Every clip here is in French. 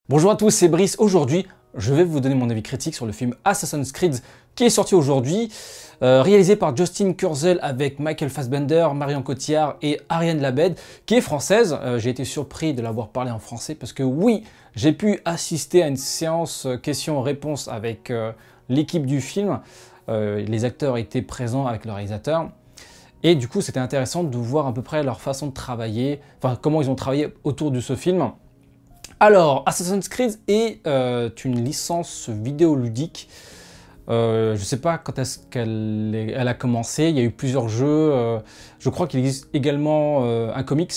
Bonjour à tous, c'est Brice. Aujourd'hui, je vais vous donner mon avis critique sur le film Assassin's Creed qui est sorti aujourd'hui, réalisé par Justin Kurzel avec Michael Fassbender, Marion Cotillard et Ariane Labed, qui est française. J'ai été surpris de l'avoir parlé en français parce que oui, j'ai pu assister à une séance questions-réponses avec l'équipe du film. Les acteurs étaient présents avec le réalisateur. Et du coup, c'était intéressant de voir à peu près leur façon de travailler, enfin comment ils ont travaillé autour de ce film. Alors, Assassin's Creed est une licence vidéoludique. Je ne sais pas quand est-ce qu'elle a commencé. Il y a eu plusieurs jeux. Je crois qu'il existe également un comics.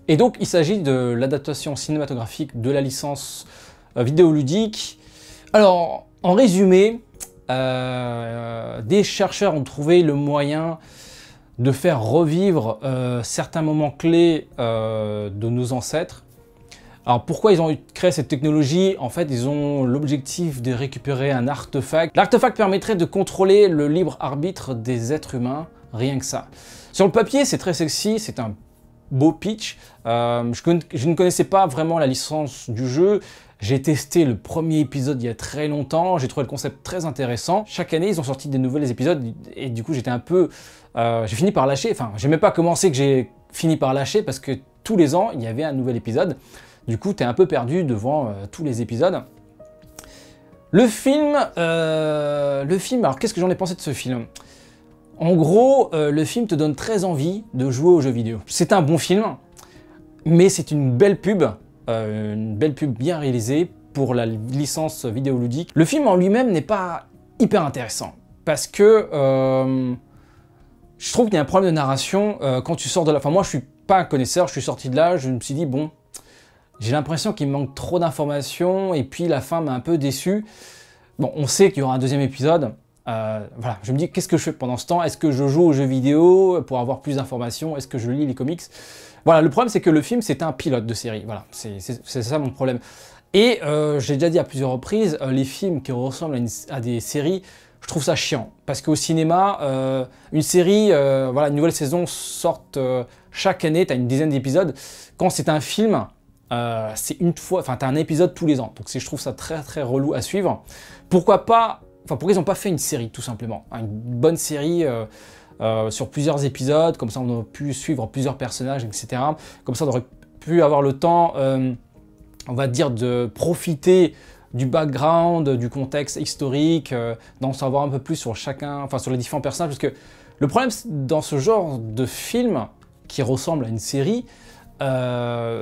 Et donc, il s'agit de l'adaptation cinématographique de la licence vidéoludique. Alors, en résumé, des chercheurs ont trouvé le moyen de faire revivre certains moments clés de nos ancêtres. Alors pourquoi ils ont créé cette technologie? En fait, ils ont l'objectif de récupérer un artefact. L'artefact permettrait de contrôler le libre arbitre des êtres humains, rien que ça. Sur le papier, c'est très sexy, c'est un beau pitch. Je ne connaissais pas vraiment la licence du jeu. J'ai testé le premier épisode il y a très longtemps, j'ai trouvé le concept très intéressant. Chaque année, ils ont sorti des nouveaux épisodes et du coup, j'étais un peu... j'ai fini par lâcher, enfin, j'ai même pas commencé que j'ai fini par lâcher parce que tous les ans, il y avait un nouvel épisode. Du coup, tu es un peu perdu devant tous les épisodes. Le film, alors qu'est-ce que j'en ai pensé de ce film? En gros, le film te donne très envie de jouer aux jeux vidéo. C'est un bon film, mais c'est une belle pub bien réalisée pour la licence vidéoludique. Le film en lui-même n'est pas hyper intéressant, parce que je trouve qu'il y a un problème de narration quand tu sors de là. Enfin, moi, je suis pas un connaisseur, je suis sorti de là, je me suis dit, bon, j'ai l'impression qu'il me manque trop d'informations, et puis la fin m'a un peu déçu. Bon, on sait qu'il y aura un deuxième épisode. Voilà, je me dis, qu'est-ce que je fais pendant ce temps? Est-ce que je joue aux jeux vidéo pour avoir plus d'informations? Est-ce que je lis les comics? Voilà, le problème, c'est que le film, c'est un pilote de série. Voilà, c'est ça mon problème. Et j'ai déjà dit à plusieurs reprises, les films qui ressemblent à des séries, je trouve ça chiant. Parce qu'au cinéma, une série, voilà, une nouvelle saison sort chaque année, tu as une dizaine d'épisodes. Quand c'est un film... c'est une fois, enfin t'as un épisode tous les ans, donc je trouve ça très très relou à suivre. Pourquoi pas, enfin pourquoi ils n'ont pas fait une série tout simplement, une bonne série sur plusieurs épisodes, comme ça on aurait pu suivre plusieurs personnages, etc. Comme ça on aurait pu avoir le temps, on va dire, de profiter du background, du contexte historique, d'en savoir un peu plus sur chacun, enfin sur les différents personnages, parce que le problème dans ce genre de film qui ressemble à une série,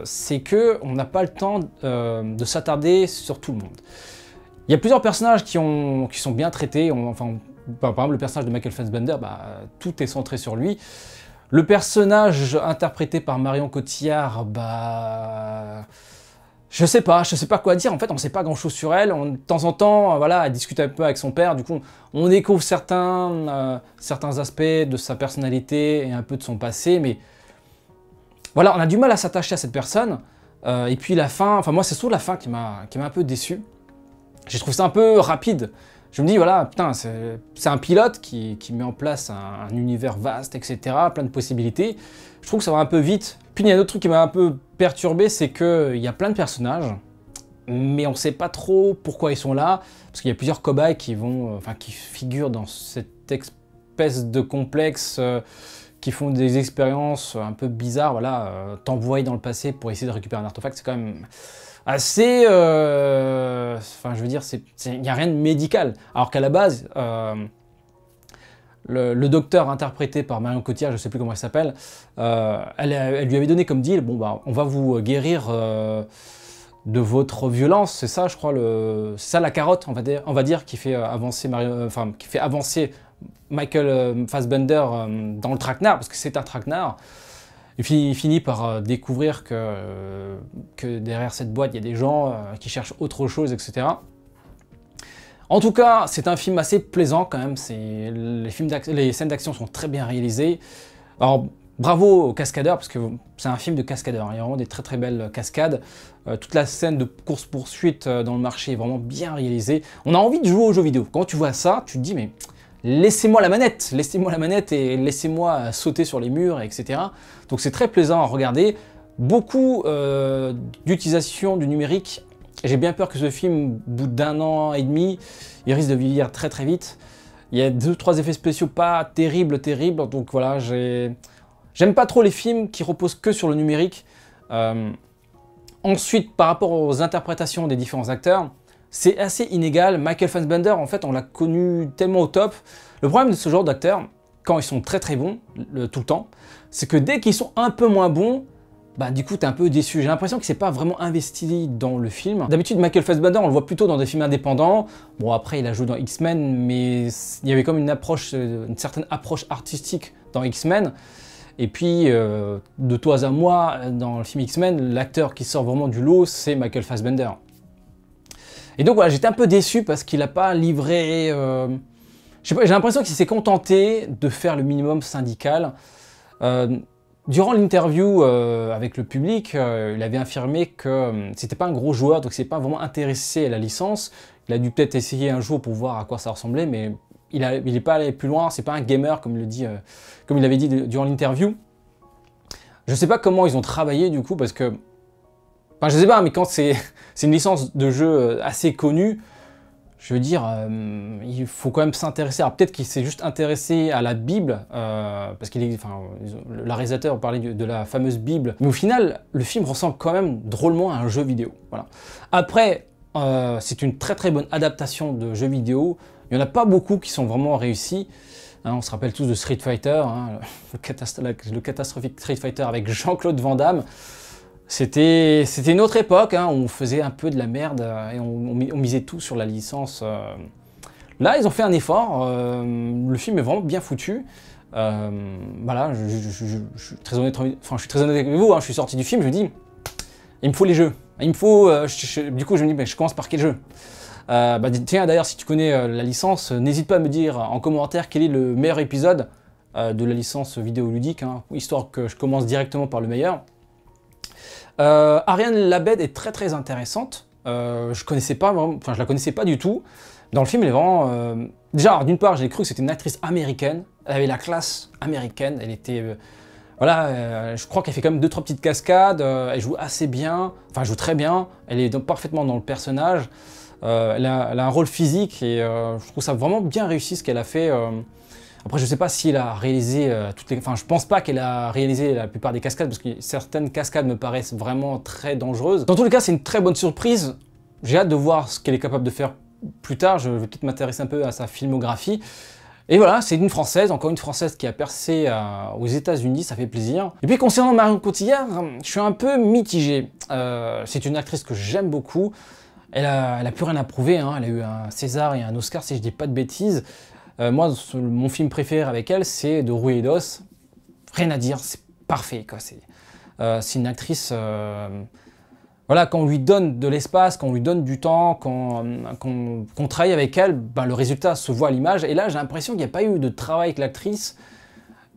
c'est qu'on n'a pas le temps de s'attarder sur tout le monde. Il y a plusieurs personnages qui sont bien traités, enfin, par exemple le personnage de Michael Fassbender, tout est centré sur lui. Le personnage interprété par Marion Cotillard, je sais pas quoi dire, en fait on sait pas grand chose sur elle, de temps en temps, voilà, elle discute un peu avec son père, du coup on découvre certains aspects de sa personnalité et un peu de son passé, mais voilà, on a du mal à s'attacher à cette personne, et puis la fin, enfin moi c'est surtout la fin qui m'a un peu déçu. J'ai trouvé ça un peu rapide. Je me dis voilà, putain, c'est un pilote qui met en place un univers vaste, etc., plein de possibilités. Je trouve que ça va un peu vite. Puis il y a un autre truc qui m'a un peu perturbé, c'est qu'il y a plein de personnages, mais on sait pas trop pourquoi ils sont là, parce qu'il y a plusieurs cobayes qui figurent dans cette espèce de complexe, qui font des expériences un peu bizarres, voilà, t'envoyer dans le passé pour essayer de récupérer un artefact, c'est quand même assez... enfin, je veux dire, il n'y a rien de médical. Alors qu'à la base, le docteur interprété par Marion Cotillard, je ne sais plus comment elle s'appelle, elle lui avait donné comme deal, bon, on va vous guérir de votre violence, c'est ça, je crois, c'est ça la carotte, on va dire qui fait avancer Michael Fassbender dans le traquenard, parce que c'est un traquenard. Et puis il finit par découvrir que derrière cette boîte, il y a des gens qui cherchent autre chose, etc. En tout cas, c'est un film assez plaisant quand même. Les scènes d'action sont très bien réalisées. Alors, bravo aux cascadeurs, parce que c'est un film de cascadeurs. Il y a vraiment des très très belles cascades. Toute la scène de course-poursuite dans le marché est vraiment bien réalisée. On a envie de jouer aux jeux vidéo. Quand tu vois ça, tu te dis, mais laissez-moi la manette et laissez-moi sauter sur les murs, etc. Donc c'est très plaisant à regarder. Beaucoup d'utilisation du numérique Et j'ai bien peur que ce film, au bout d'1 an et demi, il risque de vieillir très très vite. Il y a 2-3 effets spéciaux pas terribles, donc voilà, j'aime pas trop les films qui reposent que sur le numérique. Ensuite, par rapport aux interprétations des différents acteurs, c'est assez inégal. Michael Fassbender, en fait, on l'a connu tellement au top. Le problème de ce genre d'acteurs, quand ils sont très très bons, tout le temps, c'est que dès qu'ils sont un peu moins bons, bah du coup t'es un peu déçu. J'ai l'impression qu'il s'est pas vraiment investi dans le film. D'habitude Michael Fassbender on le voit plutôt dans des films indépendants. Bon après il a joué dans X-Men, mais il y avait comme une certaine approche artistique dans X-Men. Et puis de toi à moi, dans le film X-Men, l'acteur qui sort vraiment du lot c'est Michael Fassbender. Et donc voilà, j'étais un peu déçu parce qu'il n'a pas livré... j'ai l'impression qu'il s'est contenté de faire le minimum syndical. Durant l'interview avec le public, il avait affirmé que c'était pas un gros joueur, donc il s'est pas vraiment intéressé à la licence. Il a dû peut-être essayer un jour pour voir à quoi ça ressemblait, mais il n'est pas allé plus loin. C'est pas un gamer comme il avait dit durant l'interview. Je sais pas comment ils ont travaillé du coup, parce que, enfin je sais pas, mais quand c'est une licence de jeu assez connue, je veux dire, il faut quand même s'intéresser. Alors peut-être qu'il s'est juste intéressé à la Bible, parce la réalisateur parlait de la fameuse Bible. Mais au final, le film ressemble quand même drôlement à un jeu vidéo. Voilà. Après, c'est une très très bonne adaptation de jeu vidéo. Il n'y en a pas beaucoup qui sont vraiment réussis. Hein, on se rappelle tous de Street Fighter, hein, le catastrophique Street Fighter avec Jean-Claude Van Damme. C'était une autre époque, hein, où on faisait un peu de la merde et on misait tout sur la licence. Là, ils ont fait un effort, le film est vraiment bien foutu. Voilà, je suis très honnête, avec vous, hein, je suis sorti du film, je me dis, il me faut les jeux. Il me faut, du coup, je me dis, mais je commence par quel jeu? Tiens, d'ailleurs, si tu connais la licence, n'hésite pas à me dire en commentaire quel est le meilleur épisode de la licence vidéoludique, hein, histoire que je commence directement par le meilleur. Ariane Labed est très très intéressante. Je la connaissais pas du tout. Dans le film, elle est vraiment... Déjà, d'une part, j'ai cru que c'était une actrice américaine. Elle avait la classe américaine. Elle était... voilà, je crois qu'elle fait quand même 2-3 petites cascades. Elle joue assez bien. Enfin, elle joue très bien. Elle est donc parfaitement dans le personnage. Elle a un rôle physique et je trouve ça vraiment bien réussi ce qu'elle a fait. Après, je ne sais pas si elle a réalisé toutes les... Enfin, je pense pas qu'elle a réalisé la plupart des cascades, parce que certaines cascades me paraissent vraiment très dangereuses. Dans tous les cas, c'est une très bonne surprise. J'ai hâte de voir ce qu'elle est capable de faire plus tard. Je vais peut-être m'intéresser un peu à sa filmographie. Et voilà, c'est une Française, encore une Française qui a percé aux États-Unis, ça fait plaisir. Et puis concernant Marion Cotillard, je suis un peu mitigé. C'est une actrice que j'aime beaucoup. Elle a plus rien à prouver, hein. Elle a eu un César et un Oscar, si je dis pas de bêtises. Moi, mon film préféré avec elle, c'est De Rouet et d'Os. Rien à dire, c'est parfait, quoi. C'est une actrice... voilà, quand on lui donne de l'espace, quand on lui donne du temps, qu'on travaille avec elle, ben, le résultat se voit à l'image. Et là, j'ai l'impression qu'il n'y a pas eu de travail avec l'actrice.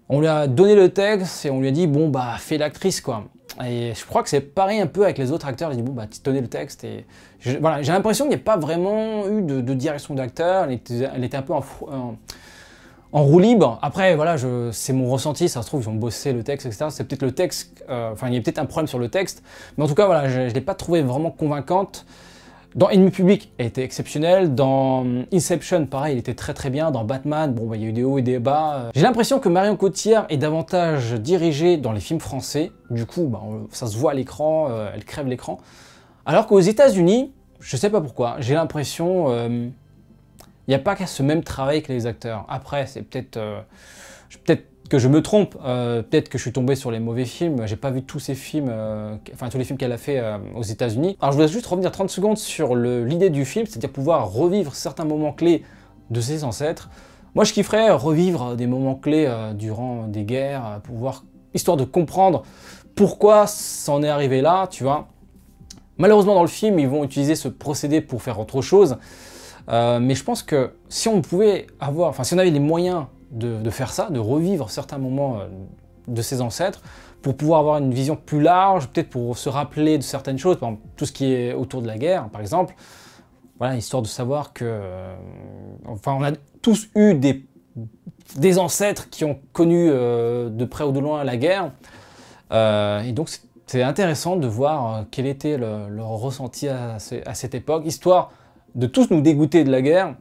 On lui a donné le texte et on lui a dit, bon, bah, fais l'actrice, quoi. Et je crois que c'est pareil un peu avec les autres acteurs. Ils disent, bon, bah, tu donnais le texte. Et voilà, j'ai l'impression qu'il n'y a pas vraiment eu de direction d'acteur. Elle était un peu en roue libre. Après, voilà, c'est mon ressenti. Ça se trouve, ils ont bossé le texte, etc. C'est peut-être le texte. Enfin, il y a peut-être un problème sur le texte. Mais en tout cas, voilà, je ne l'ai pas trouvée vraiment convaincante. Dans Ennemi Public, elle était exceptionnelle. Dans Inception, pareil, elle était très très bien. Dans Batman, bon, bah, il y a eu des hauts et des bas. J'ai l'impression que Marion Cotillard est davantage dirigée dans les films français. Du coup, bah, ça se voit à l'écran, elle crève l'écran. Alors qu'aux États-Unis, je sais pas pourquoi, j'ai l'impression il n'y a pas qu'à ce même travail que les acteurs. Après, c'est peut-être que je me trompe, peut-être que je suis tombé sur les mauvais films, j'ai pas vu tous ces films, enfin tous les films qu'elle a fait aux États-Unis. Alors je voulais juste revenir 30 secondes sur l'idée du film, c'est-à-dire pouvoir revivre certains moments clés de ses ancêtres. Moi je kifferais revivre des moments clés durant des guerres, histoire de comprendre pourquoi ça en est arrivé là, tu vois. Malheureusement dans le film, ils vont utiliser ce procédé pour faire autre chose. Mais je pense que si on pouvait avoir, enfin si on avait les moyens de faire ça, de revivre certains moments de ses ancêtres, pour pouvoir avoir une vision plus large, peut-être pour se rappeler de certaines choses, par exemple tout ce qui est autour de la guerre, par exemple, voilà, histoire de savoir que, enfin, on a tous eu des ancêtres qui ont connu de près ou de loin la guerre, et donc C'est intéressant de voir quel était leur ressenti à cette époque, histoire de tous nous dégoûter de la guerre.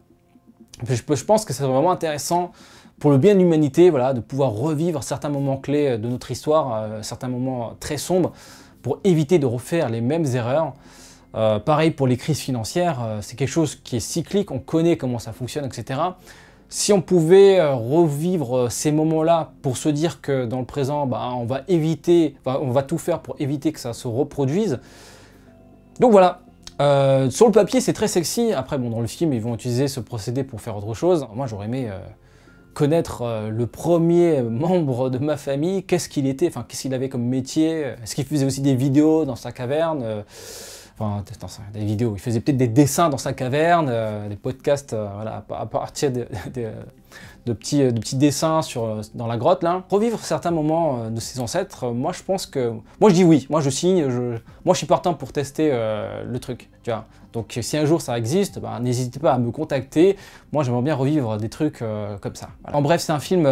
Je pense que c'est vraiment intéressant pour le bien de l'humanité, voilà, de pouvoir revivre certains moments clés de notre histoire, certains moments très sombres, pour éviter de refaire les mêmes erreurs. Pareil pour les crises financières, c'est quelque chose qui est cyclique, on connaît comment ça fonctionne, etc. Si on pouvait revivre ces moments-là pour se dire que dans le présent, on va éviter, on va tout faire pour éviter que ça se reproduise. Donc voilà. Sur le papier, c'est très sexy. Après, bon, dans le film, ils vont utiliser ce procédé pour faire autre chose. Moi, j'aurais aimé connaître le premier membre de ma famille, qu'est-ce qu'il était, enfin, qu'est-ce qu'il avait comme métier, est-ce qu'il faisait aussi des vidéos dans sa caverne, enfin, des vidéos, il faisait peut-être des dessins dans sa caverne, des podcasts, voilà, à partir de petits dessins dans la grotte, là. Revivre certains moments de ses ancêtres, moi je pense que... Moi je dis oui, moi je signe, moi je suis partant pour tester le truc, tu vois. Donc si un jour ça existe, n'hésitez pas à me contacter, moi j'aimerais bien revivre des trucs comme ça. Voilà. En bref, c'est un film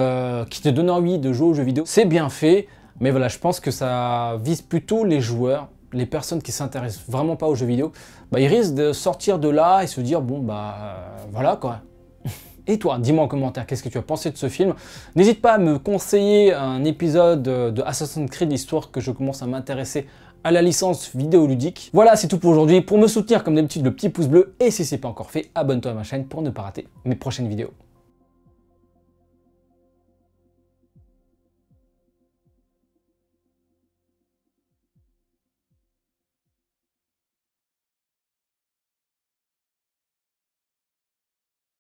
qui te donne envie de jouer aux jeux vidéo, c'est bien fait, mais voilà, je pense que ça vise plutôt les joueurs, les personnes qui s'intéressent vraiment pas aux jeux vidéo, ils risquent de sortir de là et se dire bon voilà quoi. Et toi, dis-moi en commentaire qu'est-ce que tu as pensé de ce film. N'hésite pas à me conseiller un épisode de Assassin's Creed, histoire que je commence à m'intéresser à la licence vidéoludique. Voilà, c'est tout pour aujourd'hui. Pour me soutenir, comme d'habitude, le petit pouce bleu. Et si ce n'est pas encore fait, abonne-toi à ma chaîne pour ne pas rater mes prochaines vidéos.